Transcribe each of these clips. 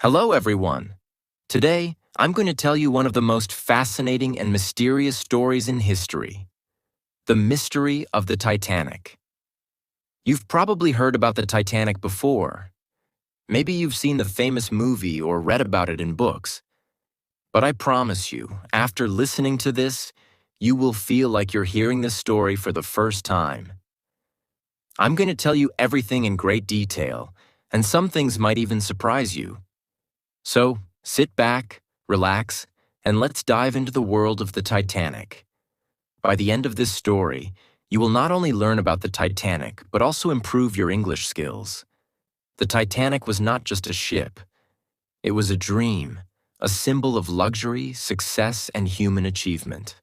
Hello, everyone. Today, I'm going to tell you one of the most fascinating and mysterious stories in history, the mystery of the Titanic. You've probably heard about the Titanic before. Maybe you've seen the famous movie or read about it in books. But I promise you, after listening to this, you will feel like you're hearing this story for the first time. I'm going to tell you everything in great detail, and some things might even surprise you. So, sit back, relax, and let's dive into the world of the Titanic. By the end of this story, you will not only learn about the Titanic, but also improve your English skills. The Titanic was not just a ship. It was a dream, a symbol of luxury, success, and human achievement.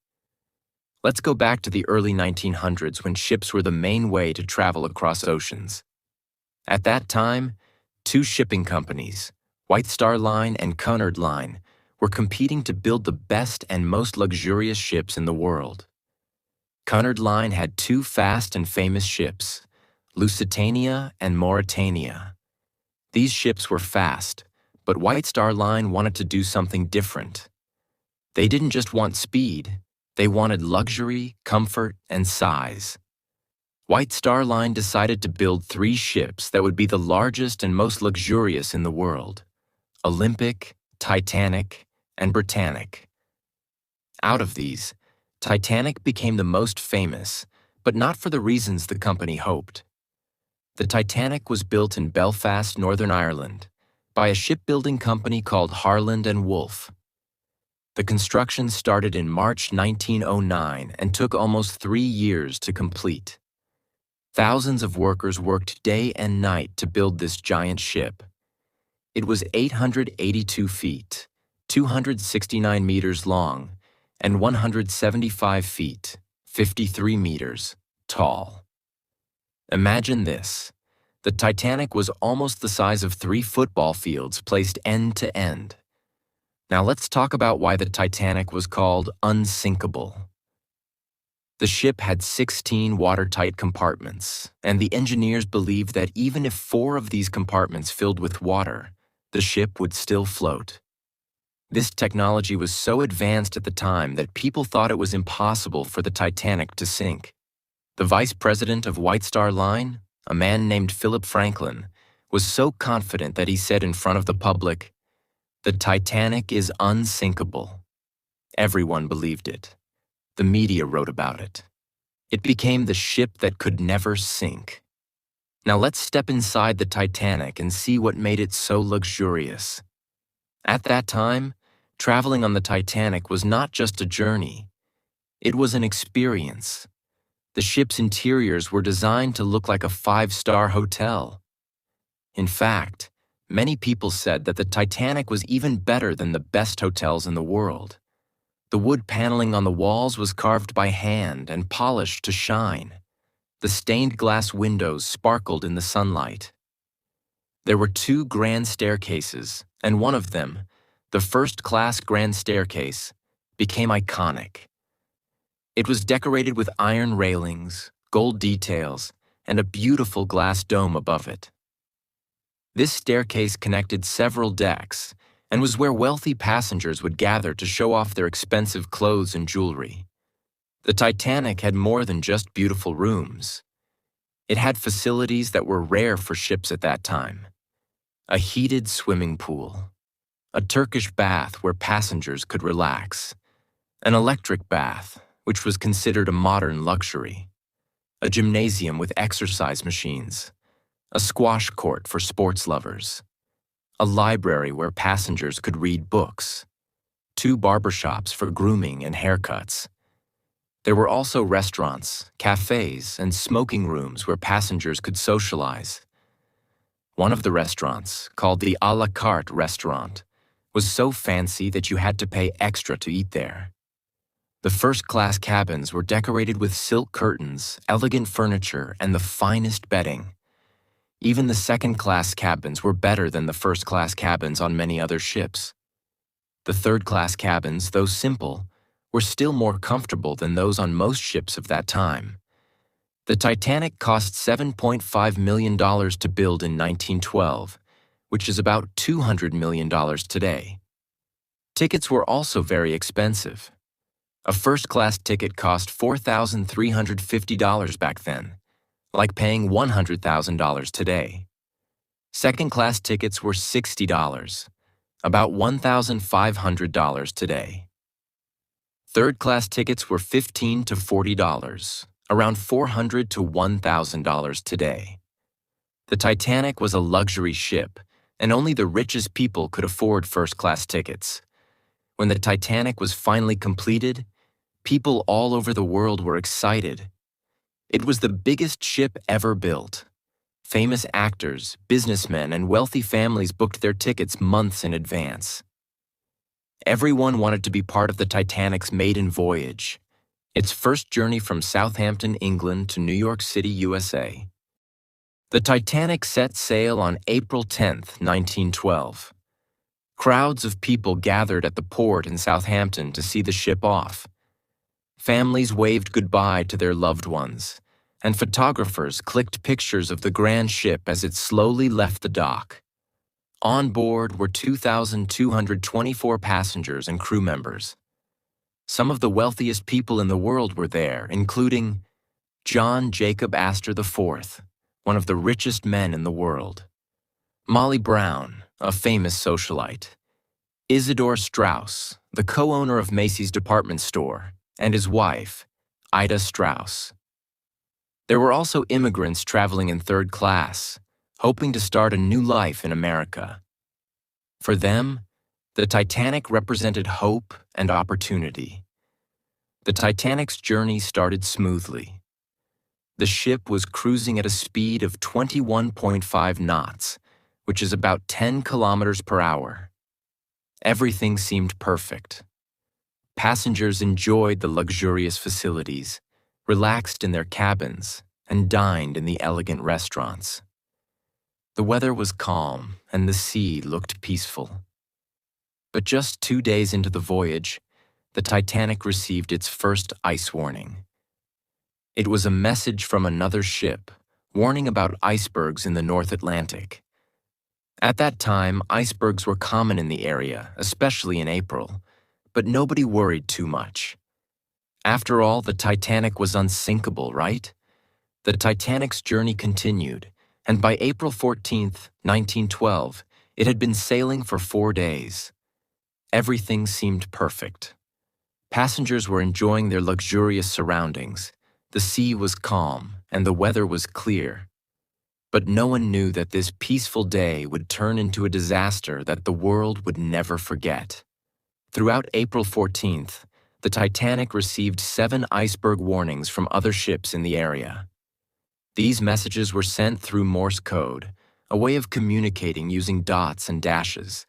Let's go back to the early 1900s when ships were the main way to travel across oceans. At that time, two shipping companies, White Star Line and Cunard Line, were competing to build the best and most luxurious ships in the world. Cunard Line had two fast and famous ships, Lusitania and Mauretania. These ships were fast, but White Star Line wanted to do something different. They didn't just want speed, they wanted luxury, comfort, and size. White Star Line decided to build three ships that would be the largest and most luxurious in the world: Olympic, Titanic, and Britannic. Out of these, Titanic became the most famous, but not for the reasons the company hoped. The Titanic was built in Belfast, Northern Ireland, by a shipbuilding company called Harland and Wolff. The construction started in March 1909 and took almost 3 years to complete. Thousands of workers worked day and night to build this giant ship. It was 882 feet, 269 meters long, and 175 feet, 53 meters, tall. Imagine this. The Titanic was almost the size of 3 football fields placed end to end. Now let's talk about why the Titanic was called unsinkable. The ship had 16 watertight compartments, and the engineers believed that even if 4 of these compartments filled with water, the ship would still float. This technology was so advanced at the time that people thought it was impossible for the Titanic to sink. The vice president of White Star Line, a man named Philip Franklin, was so confident that he said in front of the public, "The Titanic is unsinkable." Everyone believed it. The media wrote about it. It became the ship that could never sink. Now let's step inside the Titanic and see what made it so luxurious. At that time, traveling on the Titanic was not just a journey. It was an experience. The ship's interiors were designed to look like a 5-star hotel. In fact, many people said that the Titanic was even better than the best hotels in the world. The wood paneling on the walls was carved by hand and polished to shine. The stained glass windows sparkled in the sunlight. There were 2 grand staircases, and one of them, the first-class grand staircase, became iconic. It was decorated with iron railings, gold details, and a beautiful glass dome above it. This staircase connected several decks and was where wealthy passengers would gather to show off their expensive clothes and jewelry. The Titanic had more than just beautiful rooms. It had facilities that were rare for ships at that time. A heated swimming pool, a Turkish bath where passengers could relax, an electric bath, which was considered a modern luxury, a gymnasium with exercise machines, a squash court for sports lovers, a library where passengers could read books, 2 barbershops for grooming and haircuts. There were also restaurants, cafes, and smoking rooms where passengers could socialize. One of the restaurants, called the a la carte restaurant, was so fancy that you had to pay extra to eat there. The first-class cabins were decorated with silk curtains, elegant furniture, and the finest bedding. Even the second-class cabins were better than the first-class cabins on many other ships. The third-class cabins, though simple, were still more comfortable than those on most ships of that time. The Titanic cost $7.5 million to build in 1912, which is about $200 million today. Tickets were also very expensive. A first-class ticket cost $4,350 back then, like paying $100,000 today. Second-class tickets were $60, about $1,500 today. Third-class tickets were $15 to $40, around $400 to $1,000 today. The Titanic was a luxury ship, and only the richest people could afford first-class tickets. When the Titanic was finally completed, people all over the world were excited. It was the biggest ship ever built. Famous actors, businessmen, and wealthy families booked their tickets months in advance. Everyone wanted to be part of the Titanic's maiden voyage, its first journey from Southampton, England to New York City, USA. The Titanic set sail on April 10, 1912. Crowds of people gathered at the port in Southampton to see the ship off. Families waved goodbye to their loved ones, and photographers clicked pictures of the grand ship as it slowly left the dock. On board were 2,224 passengers and crew members. Some of the wealthiest people in the world were there, including John Jacob Astor IV, one of the richest men in the world; Molly Brown, a famous socialite; Isidor Straus, the co-owner of Macy's department store, and his wife, Ida Straus. There were also immigrants traveling in third class, hoping to start a new life in America. For them, the Titanic represented hope and opportunity. The Titanic's journey started smoothly. The ship was cruising at a speed of 21.5 knots, which is about 10 kilometers per hour. Everything seemed perfect. Passengers enjoyed the luxurious facilities, relaxed in their cabins, and dined in the elegant restaurants. The weather was calm, and the sea looked peaceful. But just 2 days into the voyage, the Titanic received its first ice warning. It was a message from another ship, warning about icebergs in the North Atlantic. At that time, icebergs were common in the area, especially in April, but nobody worried too much. After all, the Titanic was unsinkable, right? The Titanic's journey continued, and by April 14, 1912, it had been sailing for 4 days. Everything seemed perfect. Passengers were enjoying their luxurious surroundings. The sea was calm, and the weather was clear. But no one knew that this peaceful day would turn into a disaster that the world would never forget. Throughout April 14th, the Titanic received 7 iceberg warnings from other ships in the area. These messages were sent through Morse code, a way of communicating using dots and dashes.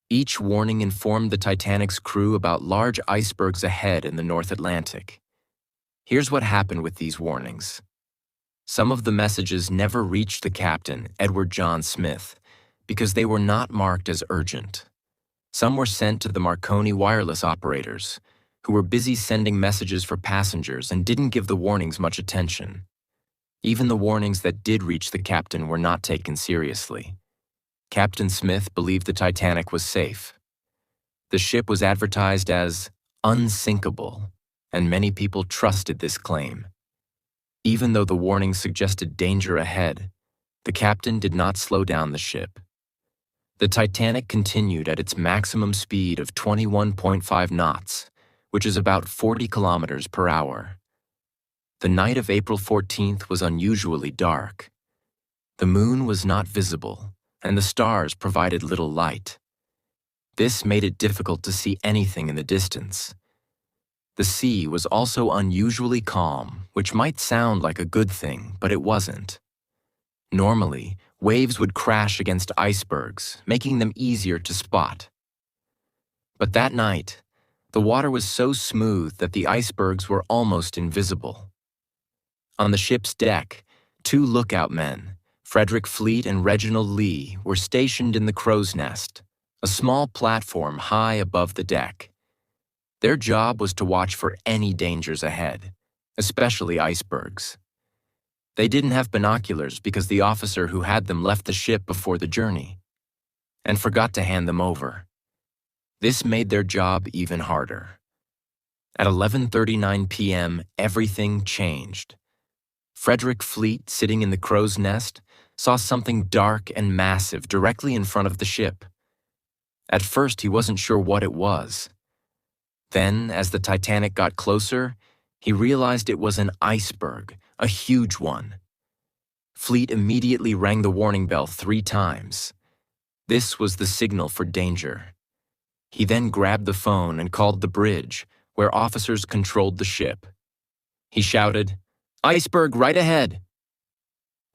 Each warning informed the Titanic's crew about large icebergs ahead in the North Atlantic. Here's what happened with these warnings. Some of the messages never reached the captain, Edward John Smith, because they were not marked as urgent. Some were sent to the Marconi wireless operators, who were busy sending messages for passengers and didn't give the warnings much attention. Even the warnings that did reach the captain were not taken seriously. Captain Smith believed the Titanic was safe. The ship was advertised as unsinkable, and many people trusted this claim. Even though the warnings suggested danger ahead, the captain did not slow down the ship. The Titanic continued at its maximum speed of 21.5 knots, which is about 40 kilometers per hour. The night of April 14th was unusually dark. The moon was not visible, and the stars provided little light. This made it difficult to see anything in the distance. The sea was also unusually calm, which might sound like a good thing, but it wasn't. Normally, waves would crash against icebergs, making them easier to spot. But that night, the water was so smooth that the icebergs were almost invisible. On the ship's deck, 2 lookout men, Frederick Fleet and Reginald Lee, were stationed in the crow's nest, a small platform high above the deck. Their job was to watch for any dangers ahead, especially icebergs. They didn't have binoculars because the officer who had them left the ship before the journey. and forgot to hand them over. This made their job even harder. At 11:39 p.m., everything changed. Frederick Fleet, sitting in the crow's nest, saw something dark and massive directly in front of the ship. At first, he wasn't sure what it was. Then, as the Titanic got closer, he realized it was an iceberg, a huge one. Fleet immediately rang the warning bell 3 times. This was the signal for danger. He then grabbed the phone and called the bridge, where officers controlled the ship. He shouted, "Iceberg right ahead!"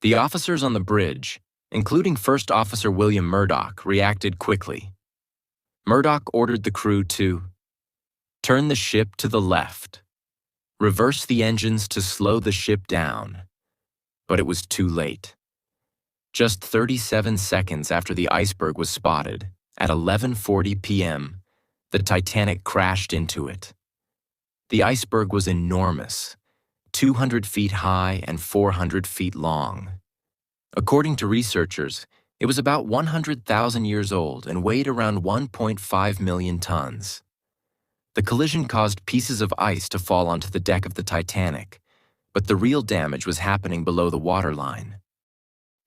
The officers on the bridge, including First Officer William Murdoch, reacted quickly. Murdoch ordered the crew to turn the ship to the left, reverse the engines to slow the ship down. But it was too late. Just 37 seconds after the iceberg was spotted, at 11:40 p.m., the Titanic crashed into it. The iceberg was enormous, 200 feet high and 400 feet long. According to researchers, it was about 100,000 years old and weighed around 1.5 million tons. The collision caused pieces of ice to fall onto the deck of the Titanic, but the real damage was happening below the waterline.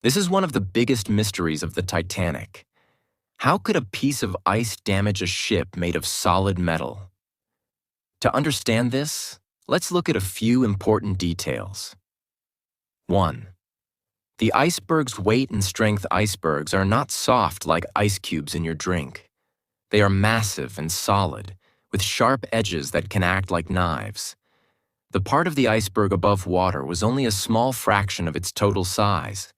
This is one of the biggest mysteries of the Titanic. How could a piece of ice damage a ship made of solid metal? To understand this, let's look at a few important details. 1. The iceberg's weight and strength icebergs are not soft like ice cubes in your drink. They are massive and solid, with sharp edges that can act like knives. The part of the iceberg above water was only a small fraction of its total size.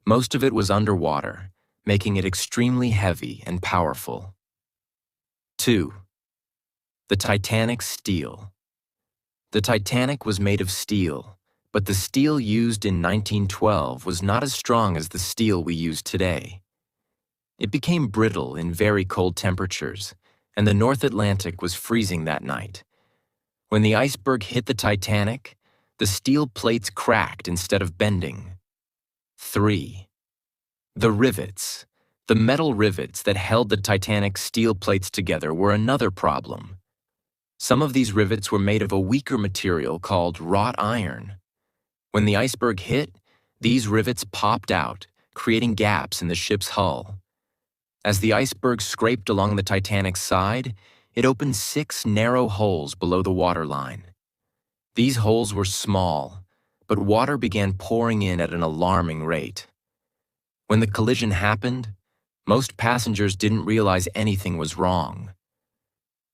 Most of it was underwater, making it extremely heavy and powerful. 2. The Titanic's steel. The Titanic was made of steel, but the steel used in 1912 was not as strong as the steel we use today. It became brittle in very cold temperatures, and the North Atlantic was freezing that night. When the iceberg hit the Titanic, the steel plates cracked instead of bending. 3. The rivets. The metal rivets that held the Titanic's steel plates together were another problem. Some of these rivets were made of a weaker material called wrought iron. When the iceberg hit, these rivets popped out, creating gaps in the ship's hull. As the iceberg scraped along the Titanic's side, it opened 6 narrow holes below the waterline. These holes were small, but water began pouring in at an alarming rate. When the collision happened, most passengers didn't realize anything was wrong.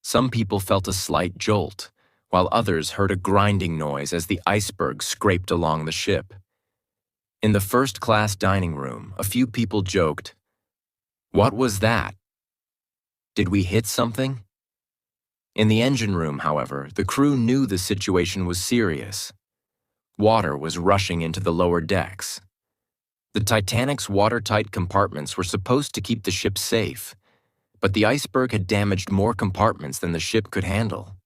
Some people felt a slight jolt, while others heard a grinding noise as the iceberg scraped along the ship. In the first-class dining room, a few people joked, "What was that? Did we hit something?" In the engine room, however, the crew knew the situation was serious. Water was rushing into the lower decks. The Titanic's watertight compartments were supposed to keep the ship safe, but the iceberg had damaged more compartments than the ship could handle.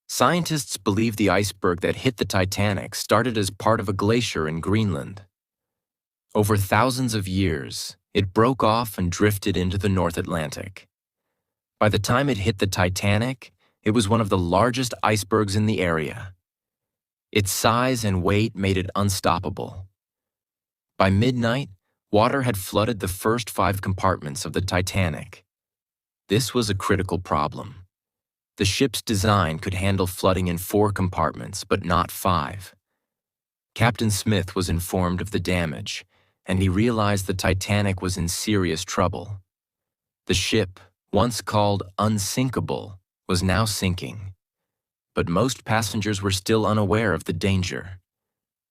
Scientists believe the iceberg that hit the Titanic started as part of a glacier in Greenland. Over thousands of years, it broke off and drifted into the North Atlantic. By the time it hit the Titanic, it was one of the largest icebergs in the area. Its size and weight made it unstoppable. By midnight, water had flooded the first 5 compartments of the Titanic. This was a critical problem. The ship's design could handle flooding in 4 compartments, but not 5. Captain Smith was informed of the damage, and he realized the Titanic was in serious trouble. The ship, once called unsinkable, was now sinking. But most passengers were still unaware of the danger.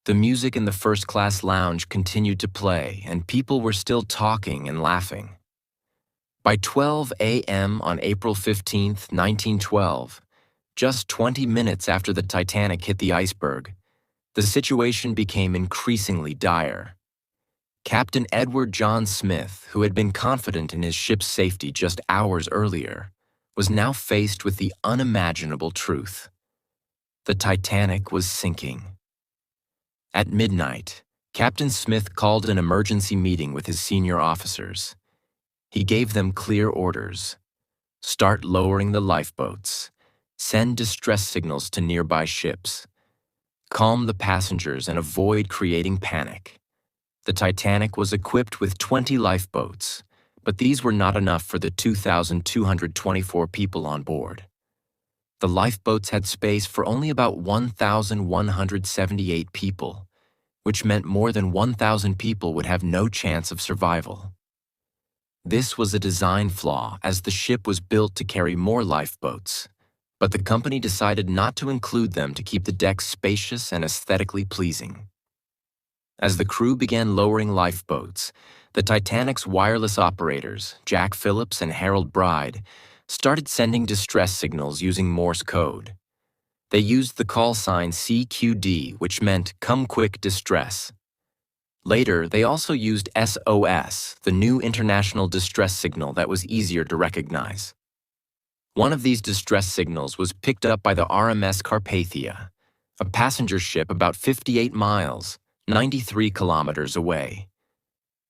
The music in the first-class lounge continued to play, and people were still talking and laughing. By 12 a.m. on April 15, 1912, just 20 minutes after the Titanic hit the iceberg, the situation became increasingly dire. Captain Edward John Smith, who had been confident in his ship's safety just hours earlier, was now faced with the unimaginable truth. The Titanic was sinking. At midnight, Captain Smith called an emergency meeting with his senior officers. He gave them clear orders. Start lowering the lifeboats. Send distress signals to nearby ships. Calm the passengers and avoid creating panic. The Titanic was equipped with 20 lifeboats, but these were not enough for the 2,224 people on board. The lifeboats had space for only about 1,178 people, which meant more than 1,000 people would have no chance of survival. This was a design flaw, as the ship was built to carry more lifeboats, but the company decided not to include them to keep the decks spacious and aesthetically pleasing. As the crew began lowering lifeboats, the Titanic's wireless operators, Jack Phillips and Harold Bride, started sending distress signals using Morse code. They used the call sign CQD, which meant Come Quick Distress. Later, they also used SOS, the new international distress signal that was easier to recognize. One of these distress signals was picked up by the RMS Carpathia, a passenger ship about 58 miles, 93 kilometers away.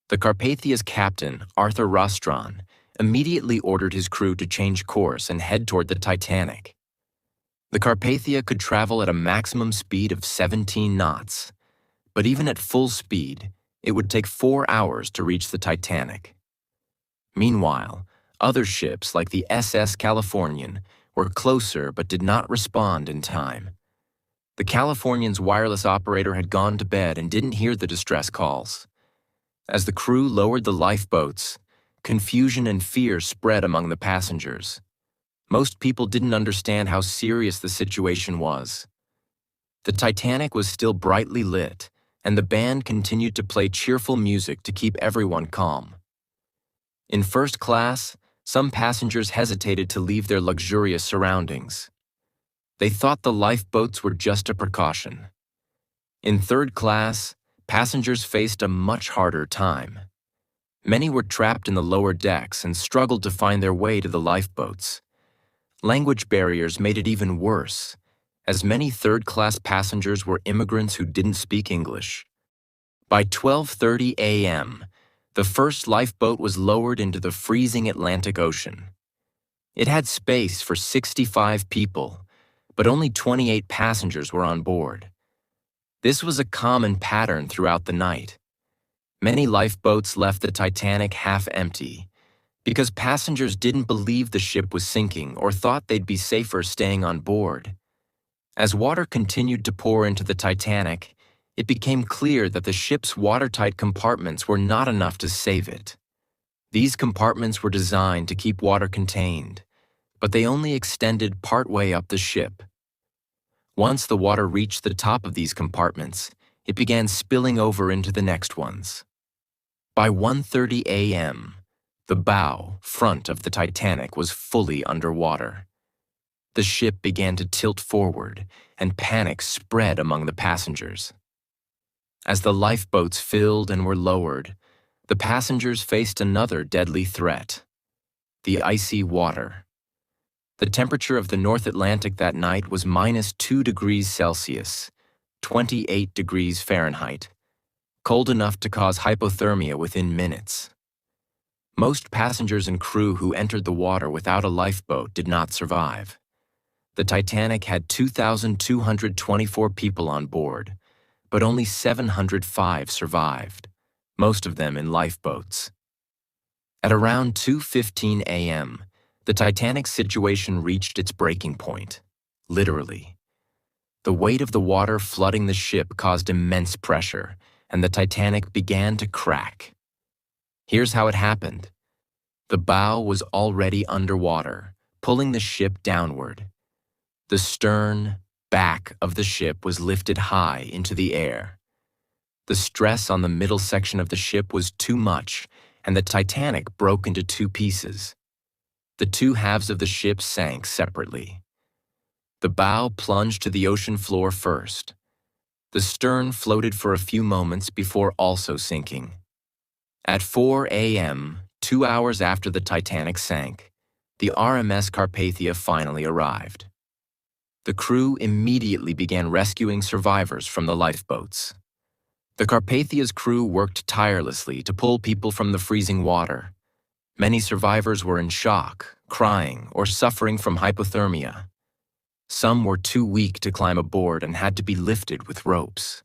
The Carpathia's captain, Arthur Rostron, immediately ordered his crew to change course and head toward the Titanic. The Carpathia could travel at a maximum speed of 17 knots, but even at full speed, it would take 4 hours to reach the Titanic. Meanwhile, other ships like the SS Californian were closer but did not respond in time. The Californian's wireless operator had gone to bed and didn't hear the distress calls. As the crew lowered the lifeboats, confusion and fear spread among the passengers. Most people didn't understand how serious the situation was. The Titanic was still brightly lit, and the band continued to play cheerful music to keep everyone calm. In first class, some passengers hesitated to leave their luxurious surroundings. They thought the lifeboats were just a precaution. In third class, passengers faced a much harder time. Many were trapped in the lower decks and struggled to find their way to the lifeboats. Language barriers made it even worse, as many third-class passengers were immigrants who didn't speak English. By 12:30 a.m., the first lifeboat was lowered into the freezing Atlantic Ocean. It had space for 65 people, but only 28 passengers were on board. This was a common pattern throughout the night. Many lifeboats left the Titanic half empty because passengers didn't believe the ship was sinking or thought they'd be safer staying on board. As water continued to pour into the Titanic, it became clear that the ship's watertight compartments were not enough to save it. These compartments were designed to keep water contained, but they only extended partway up the ship. Once the water reached the top of these compartments, it began spilling over into the next ones. By 1:30 a.m., the bow, front of the Titanic was fully underwater. The ship began to tilt forward, and panic spread among the passengers. As the lifeboats filled and were lowered, the passengers faced another deadly threat: the icy water. The temperature of the North Atlantic that night was -2 degrees Celsius, 28 degrees Fahrenheit, cold enough to cause hypothermia within minutes. Most passengers and crew who entered the water without a lifeboat did not survive. The Titanic had 2,224 people on board, but only 705 survived, most of them in lifeboats. At around 2:15 a.m., the Titanic's situation reached its breaking point, literally. The weight of the water flooding the ship caused immense pressure, and the Titanic began to crack. Here's how it happened. The bow was already underwater, pulling the ship downward. The stern, back of the ship was lifted high into the air. The stress on the middle section of the ship was too much, and the Titanic broke into two pieces. The two halves of the ship sank separately. The bow plunged to the ocean floor first. The stern floated for a few moments before also sinking. At 4 a.m., 2 hours after the Titanic sank, the RMS Carpathia finally arrived. The crew immediately began rescuing survivors from the lifeboats. The Carpathia's crew worked tirelessly to pull people from the freezing water. Many survivors were in shock, crying, or suffering from hypothermia. Some were too weak to climb aboard and had to be lifted with ropes.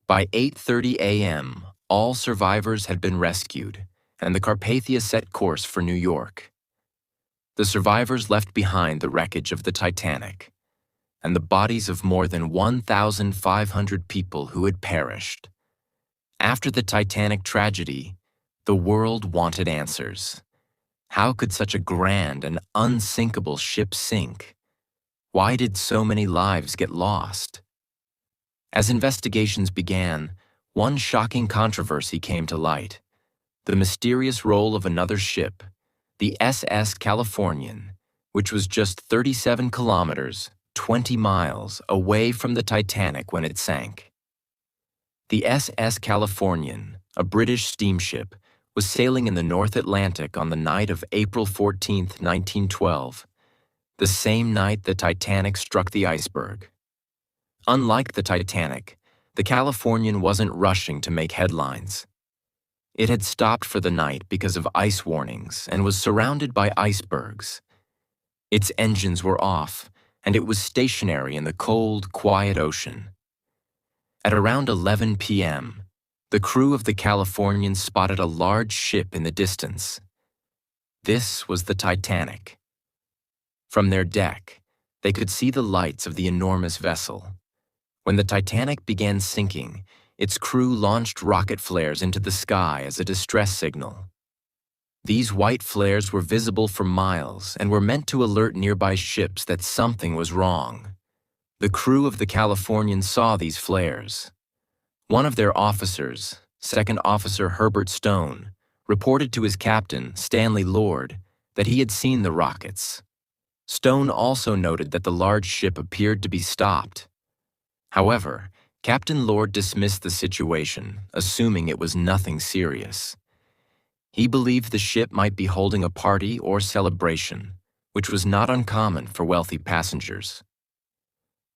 By 8:30 a.m., all survivors had been rescued, and the Carpathia set course for New York. The survivors left behind the wreckage of the Titanic and the bodies of more than 1,500 people who had perished. After the Titanic tragedy, the world wanted answers. How could such a grand and unsinkable ship sink? Why did so many lives get lost? As investigations began, one shocking controversy came to light: the mysterious role of another ship, the SS Californian, which was just 37 kilometers, 20 miles away from the Titanic when it sank. The SS Californian, a British steamship, was sailing in the North Atlantic on the night of April 14, 1912, the same night the Titanic struck the iceberg. Unlike the Titanic, the Californian wasn't rushing to make headlines. It had stopped for the night because of ice warnings and was surrounded by icebergs. Its engines were off, and it was stationary in the cold, quiet ocean. At around 11 p.m., the crew of the Californian spotted a large ship in the distance. This was the Titanic. From their deck, they could see the lights of the enormous vessel. When the Titanic began sinking, its crew launched rocket flares into the sky as a distress signal. These white flares were visible for miles and were meant to alert nearby ships that something was wrong. The crew of the Californian saw these flares. One of their officers, Second Officer Herbert Stone, reported to his captain, Stanley Lord, that he had seen the rockets. Stone also noted that the large ship appeared to be stopped. However, Captain Lord dismissed the situation, assuming it was nothing serious. He believed the ship might be holding a party or celebration, which was not uncommon for wealthy passengers.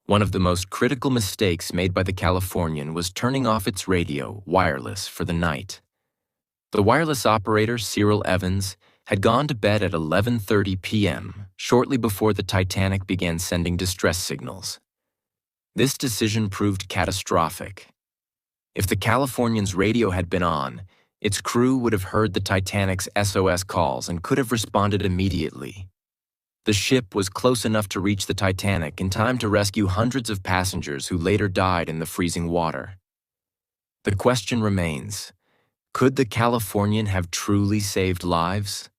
One of the most critical mistakes made by the Californian was turning off its radio, wireless, for the night. The wireless operator, Cyril Evans, had gone to bed at 11:30 p.m., shortly before the Titanic began sending distress signals. This decision proved catastrophic. If the Californian's radio had been on, its crew would have heard the Titanic's SOS calls and could have responded immediately. The ship was close enough to reach the Titanic in time to rescue hundreds of passengers who later died in the freezing water. The question remains: could the Californian have truly saved lives?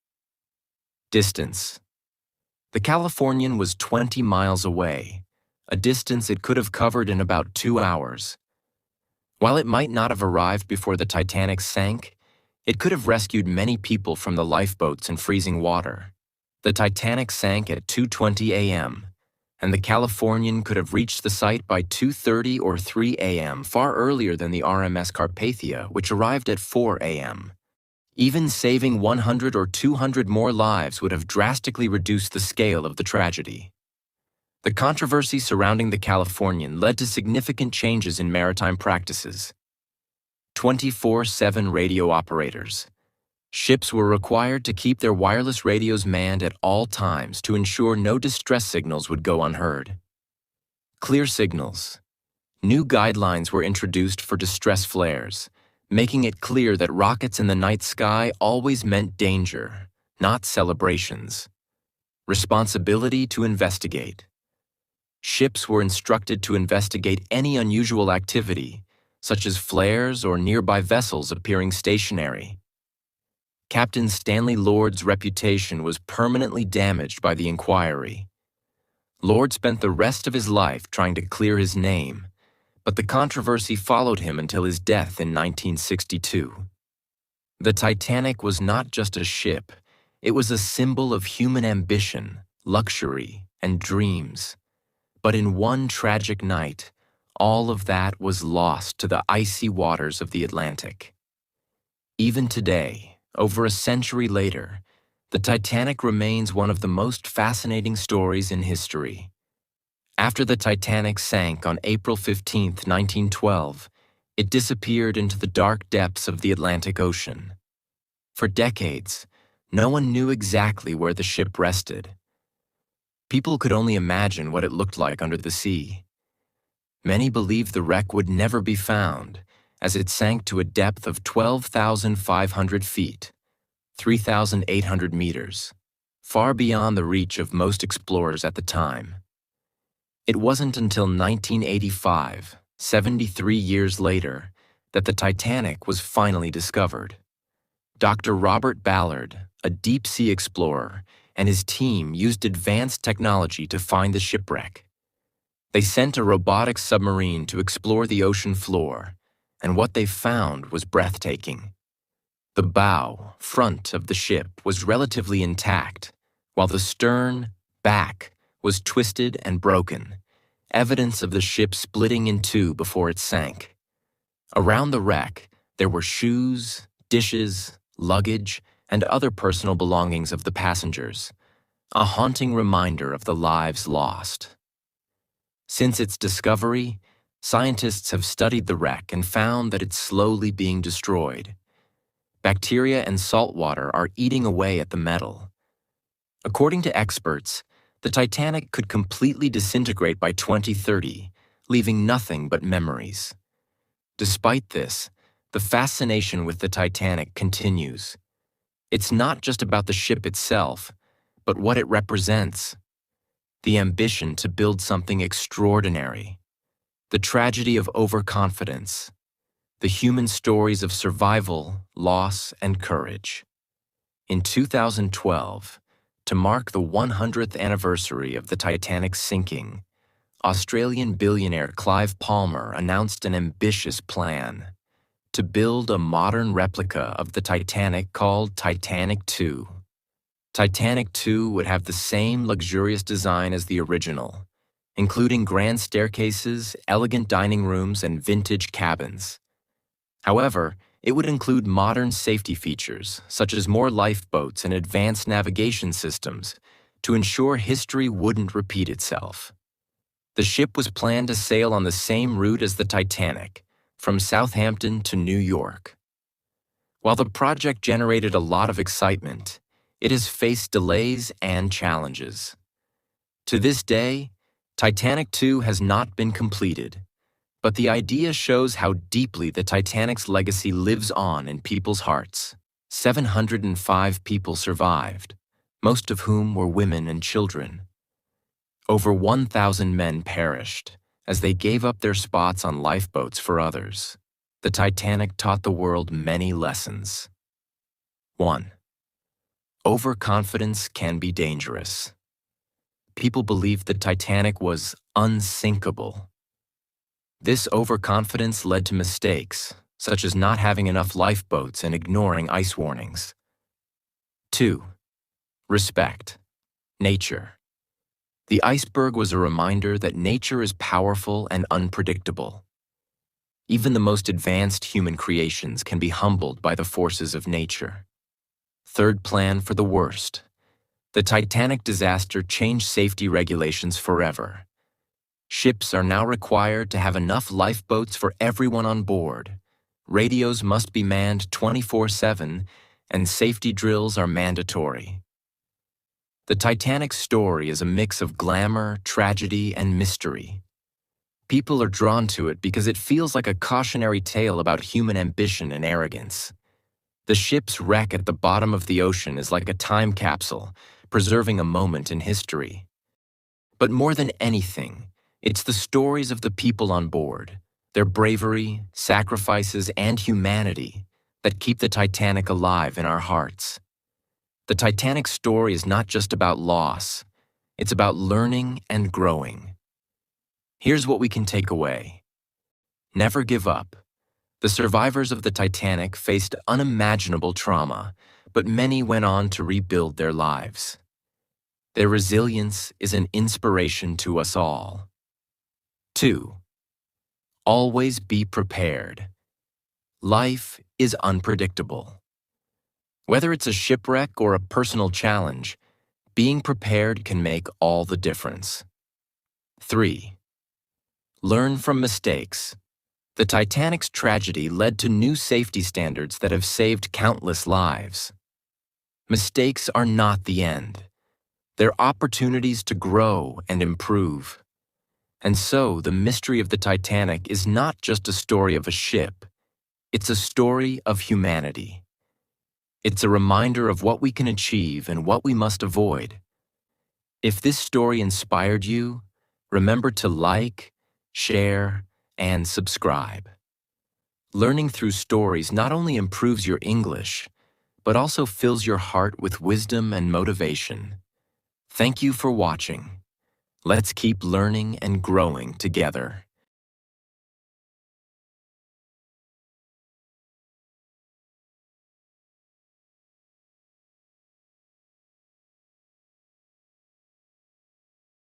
Distance. The Californian was 20 miles away, a distance it could have covered in about 2 hours. While it might not have arrived before the Titanic sank, it could have rescued many people from the lifeboats in freezing water. The Titanic sank at 2:20 a.m., and the Californian could have reached the site by 2:30 or 3 a.m., far earlier than the RMS Carpathia, which arrived at 4 a.m. Even saving 100 or 200 more lives would have drastically reduced the scale of the tragedy. The controversy surrounding the Californian led to significant changes in maritime practices. 24/7 radio operators. Ships were required to keep their wireless radios manned at all times to ensure no distress signals would go unheard. Clear signals. New guidelines were introduced for distress flares, making it clear that rockets in the night sky always meant danger, not celebrations. Responsibility to investigate. Ships were instructed to investigate any unusual activity, such as flares or nearby vessels appearing stationary. Captain Stanley Lord's reputation was permanently damaged by the inquiry. Lord spent the rest of his life trying to clear his name, but the controversy followed him until his death in 1962. The Titanic was not just a ship, it was a symbol of human ambition, luxury, and dreams. But in one tragic night, all of that was lost to the icy waters of the Atlantic. Even today, over a century later, the Titanic remains one of the most fascinating stories in history. After the Titanic sank on April 15, 1912, it disappeared into the dark depths of the Atlantic Ocean. For decades, No one knew exactly where the ship rested. People could only imagine what it looked like under the sea. Many believed the wreck would never be found, as it sank to a depth of 12,500 feet, 3,800 meters, far beyond the reach of most explorers at the time. It wasn't until 1985, 73 years later, that the Titanic was finally discovered. Dr. Robert Ballard, a deep-sea explorer, and his team used advanced technology to find the shipwreck. They sent a robotic submarine to explore the ocean floor, and what they found was breathtaking. The bow, front of the ship was relatively intact, while the stern, back, was twisted and broken, evidence of the ship splitting in two before it sank. Around the wreck, there were shoes, dishes, luggage, and other personal belongings of the passengers, a haunting reminder of the lives lost. Since its discovery, scientists have studied the wreck and found that it's slowly being destroyed. Bacteria and salt water are eating away at the metal. According to experts, the Titanic could completely disintegrate by 2030, leaving nothing but memories. Despite this, the fascination with the Titanic continues. It's not just about the ship itself, but what it represents. The ambition to build something extraordinary. The tragedy of overconfidence. The human stories of survival, loss, and courage. In 2012, to mark the 100th anniversary of the Titanic's sinking, Australian billionaire Clive Palmer announced an ambitious plan to build a modern replica of the Titanic called Titanic 2. Titanic 2 would have the same luxurious design as the original, including grand staircases, elegant dining rooms, and vintage cabins. However, it would include modern safety features, such as more lifeboats and advanced navigation systems, to ensure history wouldn't repeat itself. The ship was planned to sail on the same route as the Titanic, from Southampton to New York. While the project generated a lot of excitement, it has faced delays and challenges. To this day, Titanic 2 has not been completed, but the idea shows how deeply the Titanic's legacy lives on in people's hearts. 705 people survived, most of whom were women and children. Over 1,000 men perished as they gave up their spots on lifeboats for others. The Titanic taught the world many lessons. 1. Overconfidence can be dangerous. People believed the Titanic was unsinkable. This overconfidence led to mistakes, such as not having enough lifeboats and ignoring ice warnings. 2. Respect. Nature. The iceberg was a reminder that nature is powerful and unpredictable. Even the most advanced human creations can be humbled by the forces of nature. 3rd, plan for the worst. The Titanic disaster changed safety regulations forever. Ships are now required to have enough lifeboats for everyone on board. Radios must be manned 24/7, and safety drills are mandatory. The Titanic's story is a mix of glamour, tragedy, and mystery. People are drawn to it because it feels like a cautionary tale about human ambition and arrogance. The ship's wreck at the bottom of the ocean is like a time capsule, preserving a moment in history. But more than anything, it's the stories of the people on board, their bravery, sacrifices, and humanity that keep the Titanic alive in our hearts. The Titanic story is not just about loss, it's about learning and growing. Here's what we can take away. Never give up. The survivors of the Titanic faced unimaginable trauma, but many went on to rebuild their lives. Their resilience is an inspiration to us all. 2. Always be prepared. Life is unpredictable. Whether it's a shipwreck or a personal challenge, being prepared can make all the difference. 3. Learn from mistakes. The Titanic's tragedy led to new safety standards that have saved countless lives. Mistakes are not the end. They're opportunities to grow and improve. And so, the mystery of the Titanic is not just a story of a ship. It's a story of humanity. It's a reminder of what we can achieve and what we must avoid. If this story inspired you, remember to like, share, and subscribe. Learning through stories not only improves your English, but also fills your heart with wisdom and motivation. Thank you for watching. Let's keep learning and growing together.